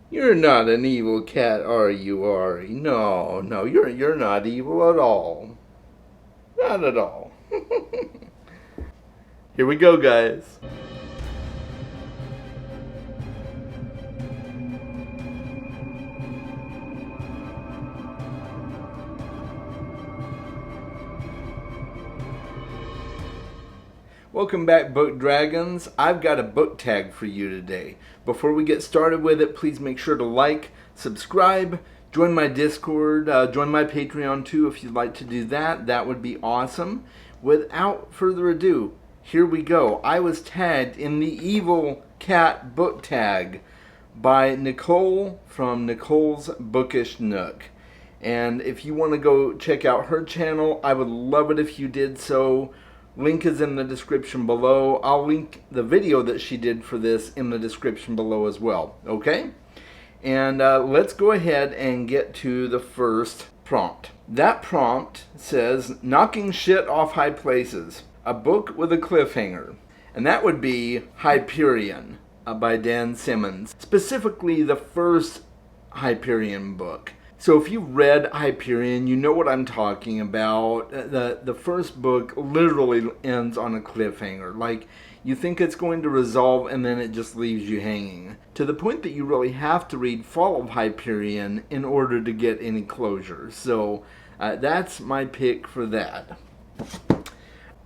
You're not an evil cat, are you, Ari? No, no, you're not evil at all. Not at all. Here we go, guys. Welcome back, Book Dragons. I've got a book tag for you today. Before we get started with it, please make sure to like, subscribe, join my Discord, join my Patreon too if you'd like to do that. That would be awesome. Without further ado, here we go. I was tagged in the Evil Cat Booktag by Nicole from Nicole's Bookish Nook. And if you want to go check out her channel, I would love it if you did so. Link is in the description below. I'll link the video that she did for this in the description below as well. Okay? And let's go ahead and get to the first prompt. That prompt says, Knocking Shit Off High Places, a book with a cliffhanger. And that would be Hyperion by Dan Simmons. Specifically the first Hyperion book. So if you read Hyperion, you know what I'm talking about. The first book literally ends on a cliffhanger. Like, you think it's going to resolve and then it just leaves you hanging. To the point that you really have to read Fall of Hyperion in order to get any closure. So that's my pick for that.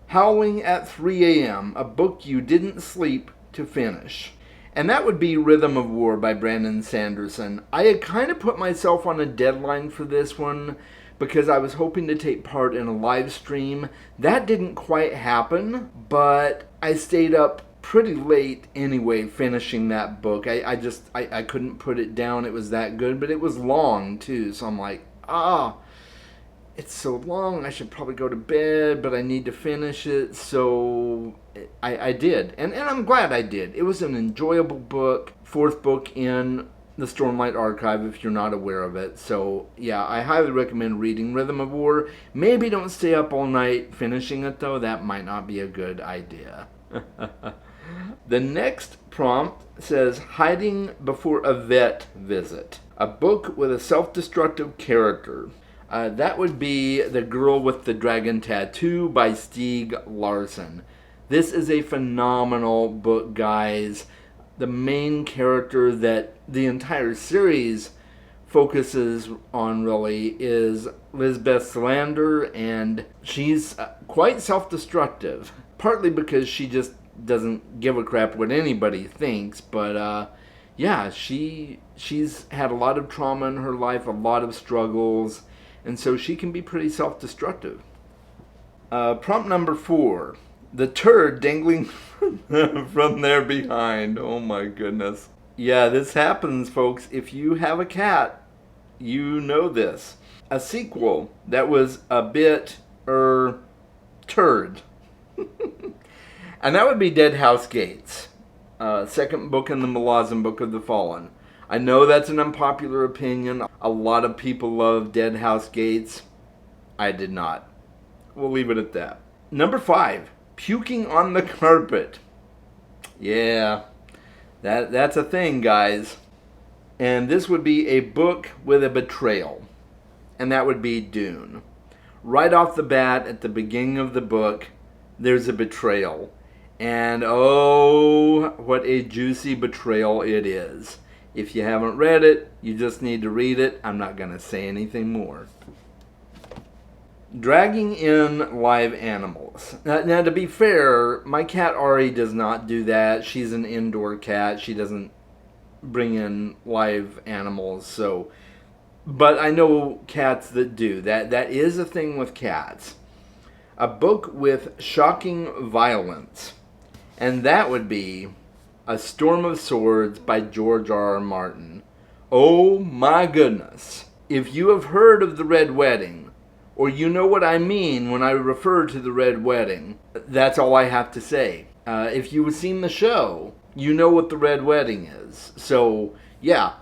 Howling at 3 a.m., a book you didn't sleep to finish. And that would be Rhythm of War by Brandon Sanderson. I had kind of put myself on a deadline for this one because I was hoping to take part in a live stream. That didn't quite happen, but I stayed up pretty late anyway finishing that book. I couldn't put it down. It was that good, but it was long too. So I'm like, it's so long, I should probably go to bed, but I need to finish it, so I did. And I'm glad I did. It was an enjoyable book, fourth book in the Stormlight Archive, if you're not aware of it. So, yeah, I highly recommend reading Rhythm of War. Maybe don't stay up all night finishing it, though. That might not be a good idea. The next prompt says, Hiding Before a Vet Visit, a book with a self-destructive character. That would be The Girl with the Dragon Tattoo by Stieg Larsson. This is a phenomenal book, guys. The main character that the entire series focuses on really is Lisbeth Salander, and she's quite self-destructive. Partly because she just doesn't give a crap what anybody thinks, but yeah, she's had a lot of trauma in her life, a lot of struggles, and so she can be pretty self-destructive. Prompt number 4. The turd dangling from there behind. Oh my goodness. Yeah, this happens, folks. If you have a cat, you know this. A sequel that was a bit turd. And that would be Dead House Gates. Second book in the Malazan Book of the Fallen. I know that's an unpopular opinion. A lot of people love Dead House Gates. I did not. We'll leave it at that. Number 5. Puking on the Carpet. Yeah, that's a thing, guys. And this would be a book with a betrayal. And that would be Dune. Right off the bat, at the beginning of the book, there's a betrayal. And oh, what a juicy betrayal it is. If you haven't read it, you just need to read it. I'm not going to say anything more. Dragging in live animals. Now, to be fair, my cat Ari does not do that. She's an indoor cat. She doesn't bring in live animals. So, but I know cats that do. That is a thing with cats. A book with shocking violence. And that would be A Storm of Swords by George R. R. Martin. Oh my goodness. If you have heard of The Red Wedding, or you know what I mean when I refer to The Red Wedding, that's all I have to say. If you've seen the show, you know what The Red Wedding is. So, yeah,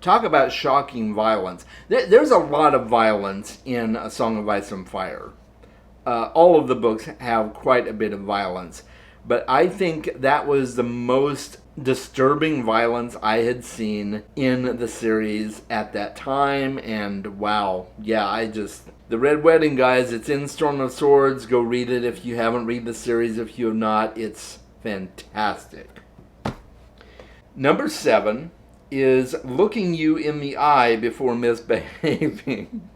talk about shocking violence. There's a lot of violence in A Song of Ice and Fire. All of the books have quite a bit of violence. but I think that was the most disturbing violence I had seen in the series at that time. And wow, yeah, the Red Wedding, guys, it's in Storm of Swords. Go read it if you haven't read the series. If you have not, it's fantastic. Number 7 is Looking You in the Eye Before Misbehaving.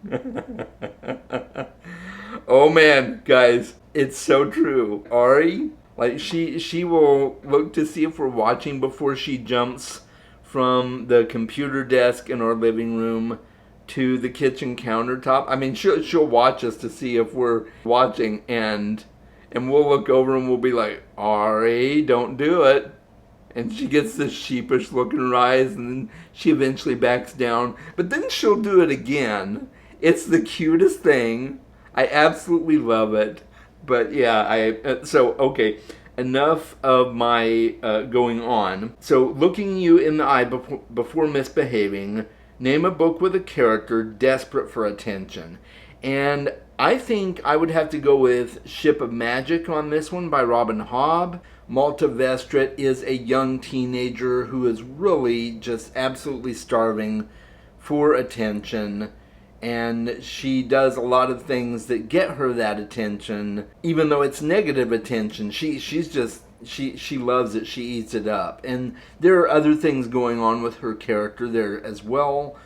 Oh man, guys, it's so true. Ari, like she will look to see if we're watching before she jumps from the computer desk in our living room to the kitchen countertop. I mean, she'll watch us to see if we're watching, and we'll look over and we'll be like, Ari, don't do it. And she gets this sheepish look in her eyes, and then she eventually backs down. But then she'll do it again. It's the cutest thing. I absolutely love it. But yeah, okay, enough of my going on. So, Looking You in the Eye Before Misbehaving, name a book with a character desperate for attention. And I think I would have to go with Ship of Magic on this one by Robin Hobb. Malta Vestrit is a young teenager who is really just absolutely starving for attention, and she does a lot of things that get her that attention, even though it's negative attention. She loves it. She eats it up. And there are other things going on with her character there as well,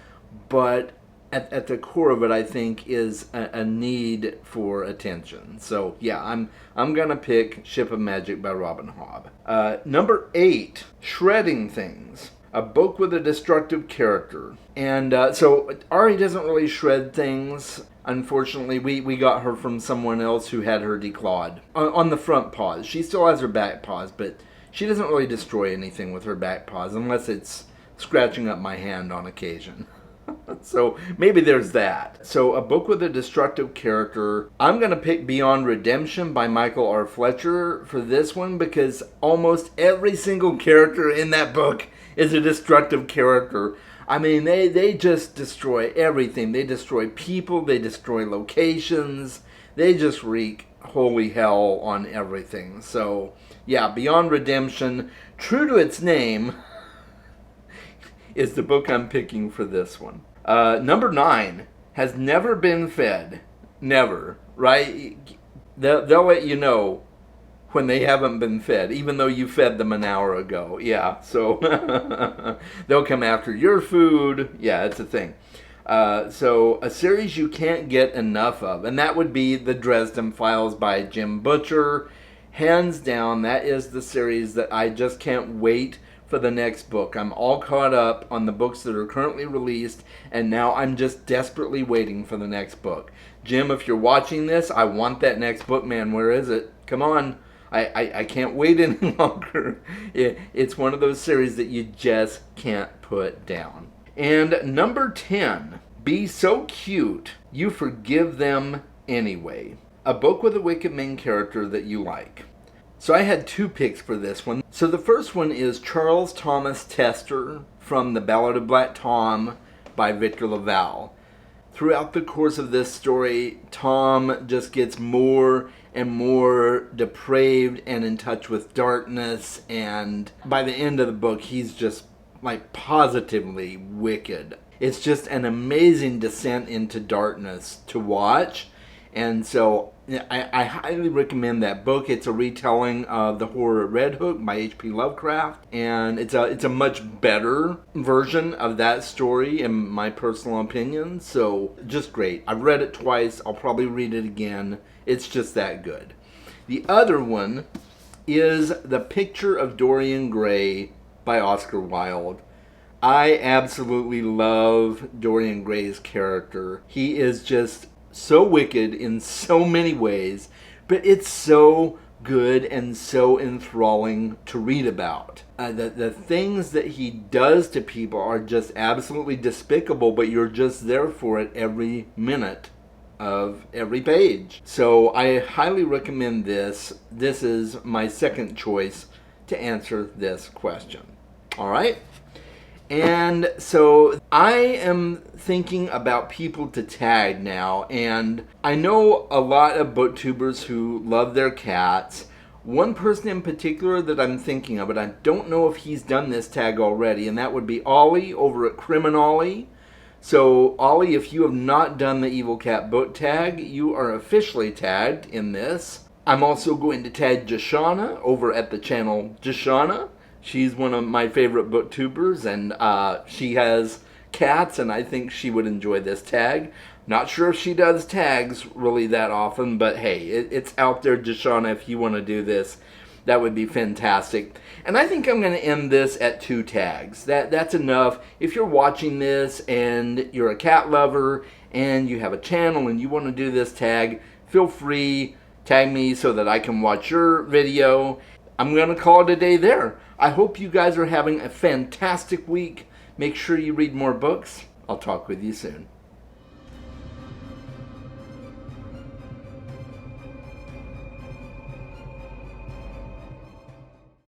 but at the core of it, I think, is a need for attention. So yeah, I'm gonna pick Ship of Magic by Robin Hobb. Number 8, Shredding Things, a book with a destructive character. And so Ari doesn't really shred things. Unfortunately, we got her from someone else who had her declawed on the front paws. She still has her back paws, but she doesn't really destroy anything with her back paws unless it's scratching up my hand on occasion. So maybe there's that. So a book with a destructive character. I'm going to pick Beyond Redemption by Michael R. Fletcher for this one, because almost every single character in that book is a destructive character. I mean, they just destroy everything. They destroy people. They destroy locations. They just wreak holy hell on everything. So yeah, Beyond Redemption, true to its name, is the book I'm picking for this one. Number 9, Has Never Been Fed. Never, right? They'll let you know when they haven't been fed, even though you fed them an hour ago. Yeah, so they'll come after your food. Yeah, it's a thing. So a series you can't get enough of, and that would be The Dresden Files by Jim Butcher. Hands down, that is the series that I just can't wait for the next book. I'm all caught up on the books that are currently released, and now I'm just desperately waiting for the next book. Jim, if you're watching this, I want that next book, man. Where is it? Come on. I can't wait any longer. It's one of those series that you just can't put down. And number 10, Be So Cute You Forgive Them Anyway. A book with a wicked main character that you like. So I had 2 picks for this one. So the first one is Charles Thomas Tester from The Ballad of Black Tom by Victor LaValle. Throughout the course of this story, Tom just gets more and more depraved and in touch with darkness, and by the end of the book, he's just like positively wicked. It's just an amazing descent into darkness to watch. And so I highly recommend that book. It's a retelling of the horror Red Hook by H.P. Lovecraft, and it's a much better version of that story in my personal opinion. So just great. I've read it twice. I'll probably read it again. It's just that good. The other one is The Picture of Dorian Gray by Oscar Wilde. I absolutely love Dorian Gray's character. He is just so wicked in so many ways, but it's so good and so enthralling to read about. The things that he does to people are just absolutely despicable, but you're just there for it every minute of every page. So I highly recommend this. This is my second choice to answer this question. All right? And so I am thinking about people to tag now, and I know a lot of booktubers who love their cats, One person in particular that I'm thinking of, but I don't know if he's done this tag already, and that would be Ollie over at Criminolly. So, Ollie, if you have not done the Evil Cat book tag, you are officially tagged in this. I'm also going to tag Jashana over at the channel Jashana. She's one of my favorite booktubers, and she has cats, and I think she would enjoy this tag. Not sure if she does tags really that often, but hey, it's out there, Jashana, if you want to do this. That would be fantastic. And I think I'm going to end this at 2 tags. That's enough. If you're watching this and you're a cat lover and you have a channel and you want to do this tag, feel free, tag me so that I can watch your video. I'm going to call it a day there. I hope you guys are having a fantastic week. Make sure you read more books. I'll talk with you soon.